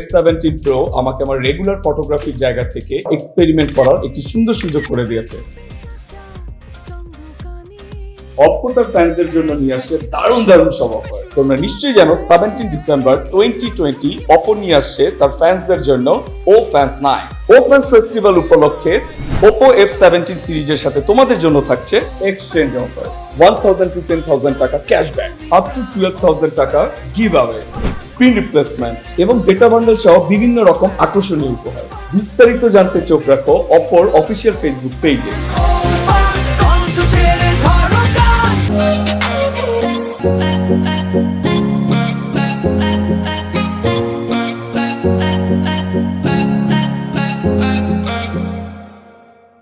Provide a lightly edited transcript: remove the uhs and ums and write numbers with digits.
F17 Pro আমাকে আমার regular ফটোগ্রাফির জায়গা থেকে এক্সপেরিমেন্ট করার একটি সুন্দর সুযোগ করে দিয়েছে। OPPO তার ফ্যানদের জন্য নিয়ে আসছে দারুণ সব অফার। তোমরা নিশ্চয়ই জানো 17 ডিসেম্বর 2020 OPPO নিয়ে আসছে তার ফ্যান্সদের জন্য ও ফ্যান্স 9। ও ফ্যান্স ফেস্টিভ্যাল উপলক্ষে OPPO F17 সিরিজের সাথে তোমাদের জন্য থাকছে এক্সচেঞ্জ অফার, 1000 to 10,000 টাকা ক্যাশব্যাক, আপ টু 12,000 টাকা গিভ অ্যাওয়ে, স্ক্রিন রিপ্লেসমেন্ট এবং ডেটা বান্ডেল সহ বিভিন্ন রকম আকর্ষণীয় উপহার। বিস্তারিত জানতে চোখ রাখো OPPOর অফিসিয়াল ফেসবুক পেজে।